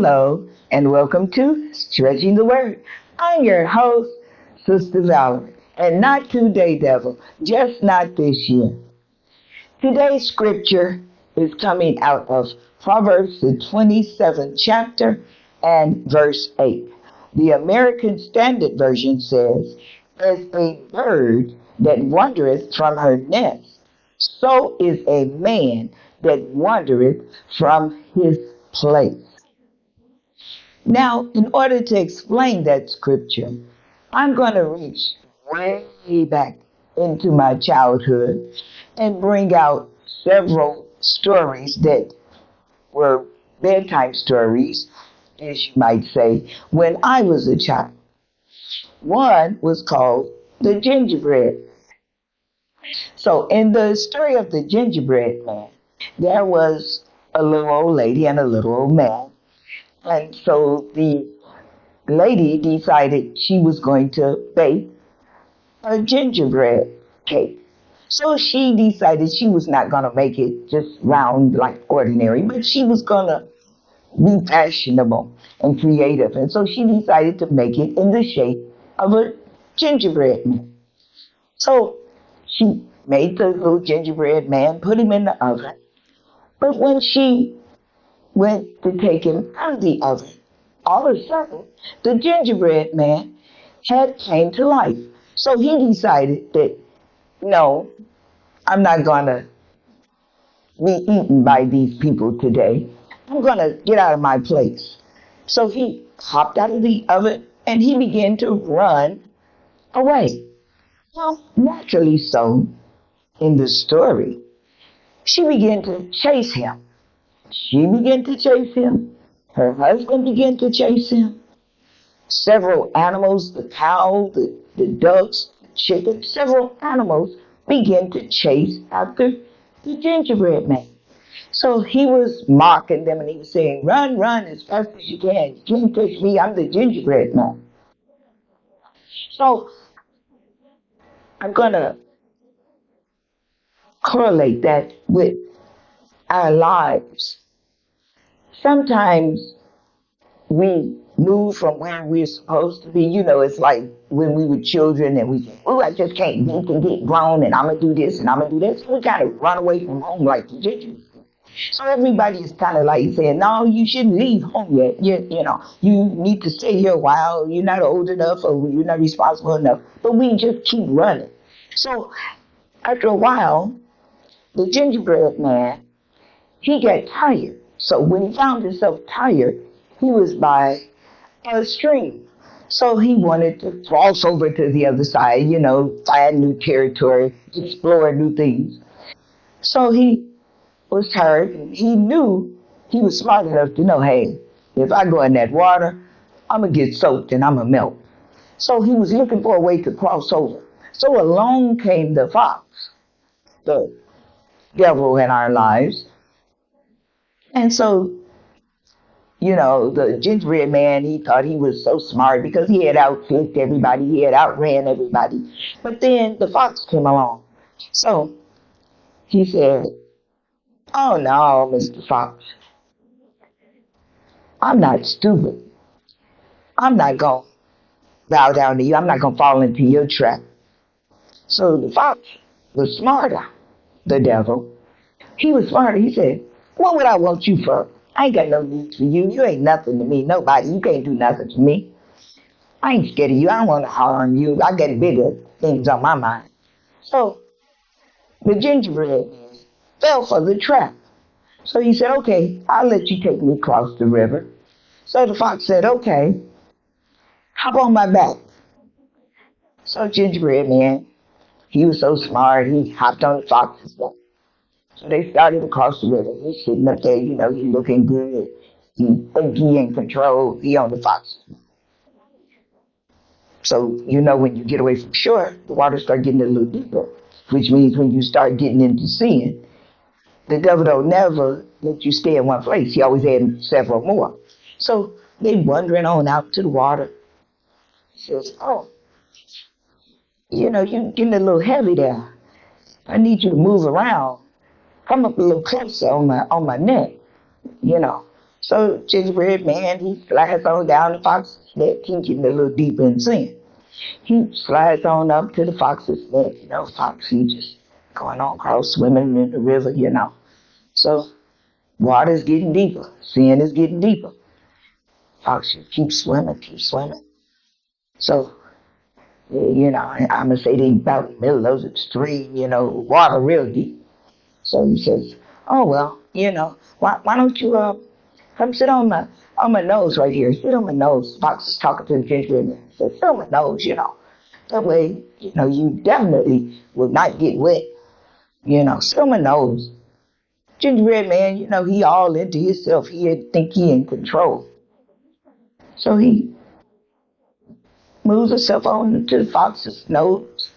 Hello, and welcome to Stretching the Word. I'm your host, Sister Valerie, and not today, devil, just not this year. Today's scripture is coming out of Proverbs, the 27th chapter, and verse 8. The American Standard Version says, "As a bird that wandereth from her nest, so is a man that wandereth from his place." Now, in order to explain that scripture, I'm going to reach way back into my childhood and bring out several stories that were bedtime stories, as you might say, when I was a child. One was called The Gingerbread. So, in the story of the gingerbread man, there was a little old lady and a little old man. And so the lady decided she was going to bake a gingerbread cake. So she decided she was not going to make it just round like ordinary, but she was going to be fashionable and creative. And so she decided to make it in the shape of a gingerbread man. So she made the little gingerbread man, put him in the oven. But when she went to take him out of the oven, all of a sudden, the gingerbread man had came to life. So he decided that, no, I'm not going to be eaten by these people today. I'm going to get out of my place. So he hopped out of the oven and he began to run away. Well, naturally so, in the story, she began to chase him. She began to chase him. Her husband began to chase him. Several animals, the cow, the ducks, the chicken, several animals began to chase after the gingerbread man. So he was mocking them and he was saying, "Run, run as fast as you can. You can't catch me. I'm the gingerbread man." So I'm going to correlate that with our lives. Sometimes we move from where we're supposed to be. You know, it's like when we were children and we said, "Oh, I just can't wait to get grown and I'm going to do this and I'm going to do that." So we kind of run away from home like the gingerbread. So everybody is kind of like saying, "No, you shouldn't leave home yet. You need to stay here a while. You're not old enough or you're not responsible enough." But we just keep running. So after a while, the gingerbread man, he got tired. So when he found himself tired, he was by a stream. So he wanted to cross over to the other side, find new territory, explore new things. So he was tired, and he knew he was smart enough to know, hey, if I go in that water, I'm going to get soaked and I'm going to melt. So he was looking for a way to cross over. So along came the fox, the devil in our lives. And so, the gingerbread man, he thought he was so smart because he had outflicked everybody, he had outran everybody. But then the fox came along. So he said, "Oh no, Mr. Fox, I'm not stupid. I'm not going to bow down to you. I'm not going to fall into your trap." So the fox was smarter, the devil. He was smarter. He said, "What would I want you for? I ain't got no need for you. You ain't nothing to me. Nobody. You can't do nothing to me. I ain't scared of you. I don't want to harm you. I got bigger things on my mind." So the gingerbread man fell for the trap. So he said, "Okay, I'll let you take me across the river." So the fox said, "Okay, hop on my back." So gingerbread man, he was so smart, he hopped on the fox's back. So they started across the river. He's sitting up there, he's looking good. He think he in control. He on the fox. So, when you get away from shore, the water start getting a little deeper, which means when you start getting into sin, the devil don't never let you stay in one place. He always had several more. So they wandering on out to the water. He says, "Oh, you getting a little heavy there. I need you to move around. Come up a little closer on my neck, you know." So gingerbread man, he slides on down the fox's neck. He getting a little deeper in sin. He slides on up to the fox's neck. Fox, he just going on across, swimming in the river, So water's getting deeper. Sin is getting deeper. Fox just keeps swimming, keeps swimming. So, I'm going to say they about in the middle of the stream, water real deep. So he says, oh, well, why don't you come sit on my nose right here. Sit on my nose. Fox is talking to the gingerbread man. He says, sit on my nose. That way, you definitely will not get wet. Sit on my nose. Gingerbread man, he all into himself. He think he in control. So he moves himself on to the fox's nose.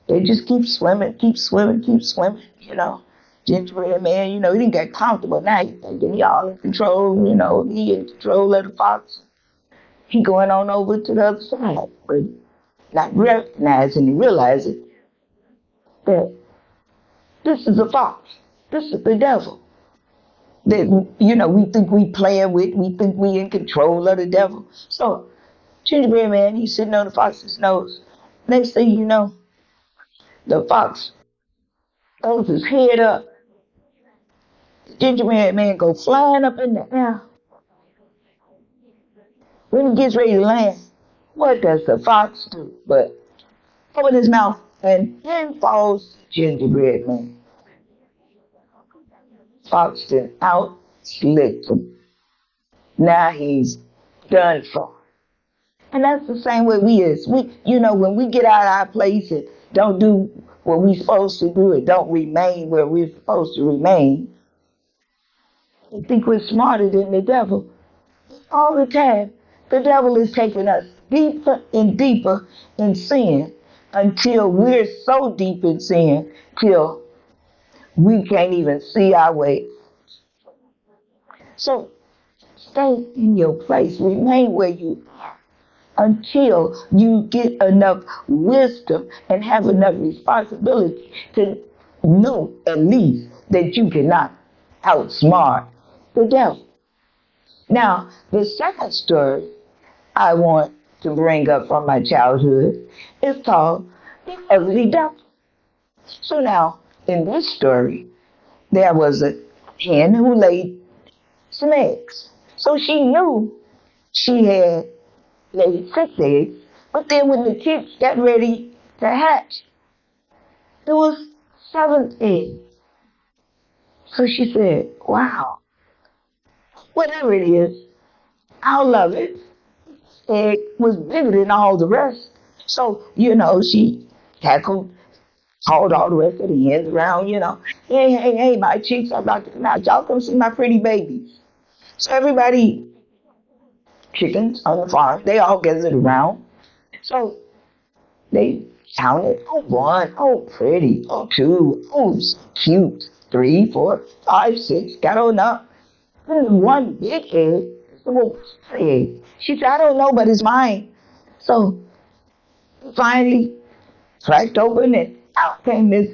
They just keep swimming, keep swimming, keep swimming. Gingerbread man, he didn't get comfortable now. He thinking he all in control, he in control of the fox. He going on over to the other side, but not recognizing and realizing that this is a fox. This is the devil. That, we think we playing with, we think we in control of the devil. So, gingerbread man, he's sitting on the fox's nose. Next thing you know, the fox throws his head up. The gingerbread man go flying up in the air. When he gets ready to land, what does the fox do? But open his mouth, and in falls gingerbread man. Fox then out slicked him. Now he's done for. And that's the same way we is. When we get out of our place and don't do what we supposed to do and don't remain where we're supposed to remain, we think we're smarter than the devil. All the time, the devil is taking us deeper and deeper in sin until we're so deep in sin till we can't even see our way. So stay in your place. Remain where you are until you get enough wisdom and have enough responsibility to know at least that you cannot outsmart the devil. Now, the second story I want to bring up from my childhood is called The Ugly Duckling. So now, in this story, there was a hen who laid some eggs. So she knew she had laid 6 eggs, but then when the chicks got ready to hatch, there was 7 eggs. So she said, wow, whatever it is, I'll love it. Egg was bigger than all the rest. So, she called all the rest of the hens around, hey, hey, hey, my chicks are about to come out. Y'all come see my pretty babies. So everybody, chickens on the farm, they all gathered around. So they counted, oh, 1, oh, pretty, oh, 2, oh, cute, 3, 4, 5, 6, got on up. Then one big egg, well, egg. She said, I don't know, but it's mine. So finally cracked open and out came this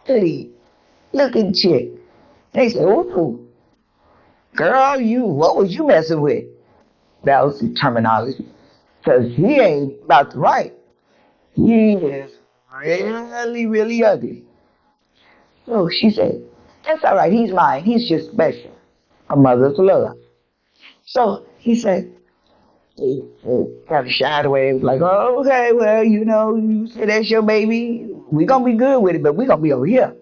pretty looking chick. They said, ooh, girl, what was you messing with? That was the terminology. Because he ain't about the right. He is really, really ugly. So she said, that's all right, he's mine. He's just special. A mother's love. So he said, he kind of shied away. He was like, oh, okay, well, you say that's your baby. We're going to be good with it, but we're going to be over here.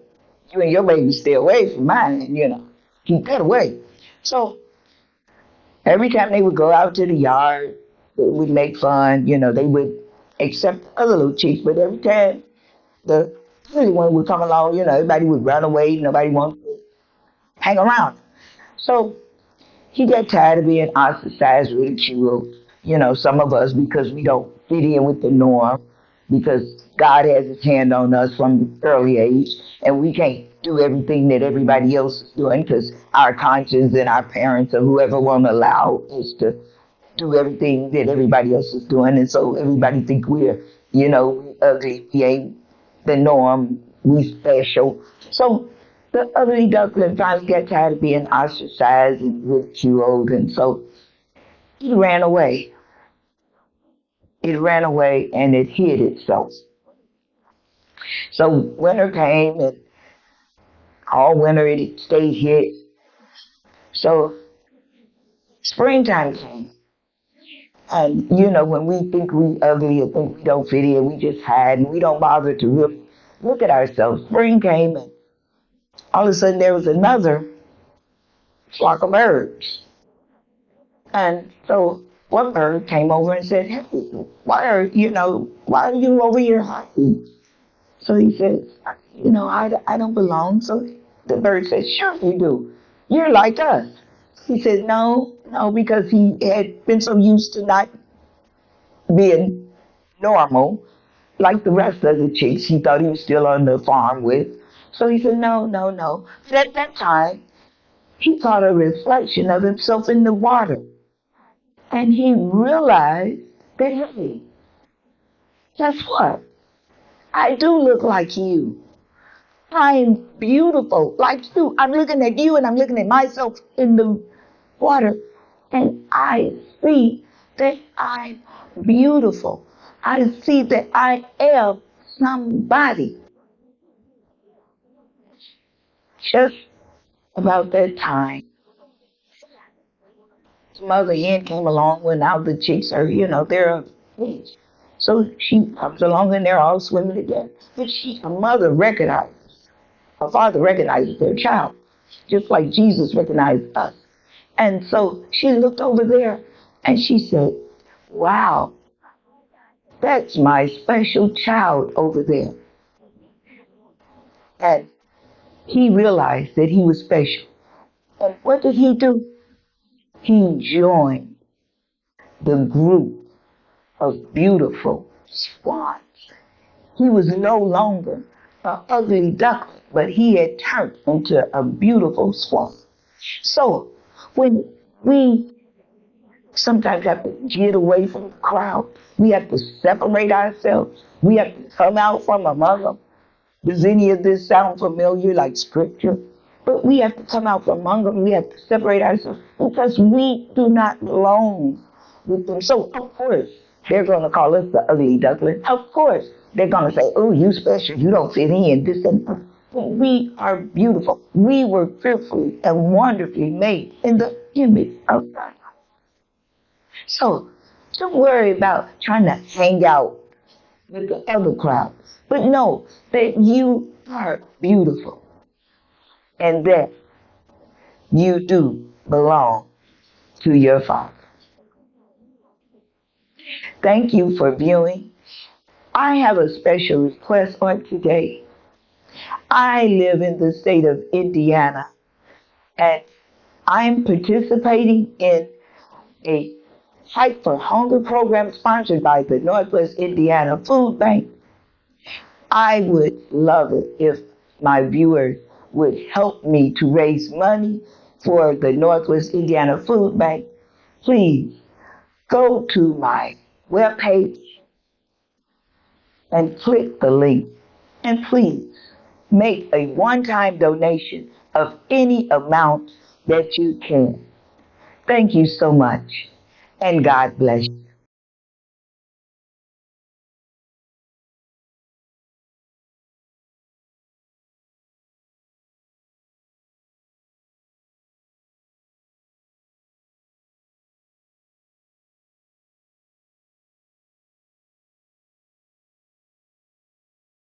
You and your baby stay away from mine, Keep that away. So every time they would go out to the yard, they would make fun, they would accept other little chicks, but every time the little one would come along, everybody would run away, nobody wanted to hang around. So he got tired of being ostracized, ridiculed, some of us because we don't fit in with the norm, because God has his hand on us from an early age, and we can't do everything that everybody else is doing because our conscience and our parents or whoever won't allow us to do everything that everybody else is doing. And so everybody think we're, ugly, we ain't the norm, we special. So The ugly duckling finally got tired of being ostracized and ridiculed, and so it ran away. It ran away and it hid itself. So winter came, and all winter it stayed hid. So springtime came. And when we think we ugly or think we don't fit in, we just hide and we don't bother to really look at ourselves. Spring came, and all of a sudden there was another flock of birds. And so one bird came over and said, "Hey, why are you over here hiding?" So he says, "I don't belong." So the bird says, "Sure you do. You're like us." He said, "No, no," because he had been so used to not being normal like the rest of the chicks he thought he was still on the farm with. So he said, "No, no, no." But at that time, he caught a reflection of himself in the water. And he realized that, hey, guess what? I do look like you. I'm beautiful like you. I'm looking at you and I'm looking at myself in the water. And I see that I'm beautiful. I see that I am somebody. Just about that time, mother hen came along when now the chicks are, they're of age. So she comes along and they're all swimming together. But her mother recognized, her father recognizes their child, just like Jesus recognized us. And so she looked over there and she said, "Wow, that's my special child over there." And he realized that he was special. And what did he do? He joined the group of beautiful swans. He was no longer an ugly duckling, but he had turned into a beautiful swan. So when we sometimes have to get away from the crowd, we have to separate ourselves, we have to come out from among them. Does any of this sound familiar, like scripture? But we have to come out from among them. We have to separate ourselves because we do not belong with them. So, of course, they're going to call us the ugly duckling. Of course, they're going to say, "Oh, you special. You don't fit in." This and that. But we are beautiful. We were fearfully and wonderfully made in the image of God. So, don't worry about trying to hang out with the other crowd. But know that you are beautiful and that you do belong to your Father. Thank you for viewing. I have a special request on today. I live in the state of Indiana and I'm participating in a Fight for Hunger program sponsored by the Northwest Indiana Food Bank. I would love it if my viewers would help me to raise money for the Northwest Indiana Food Bank. Please go to my webpage and click the link. And please make a one-time donation of any amount that you can. Thank you so much, and God bless you.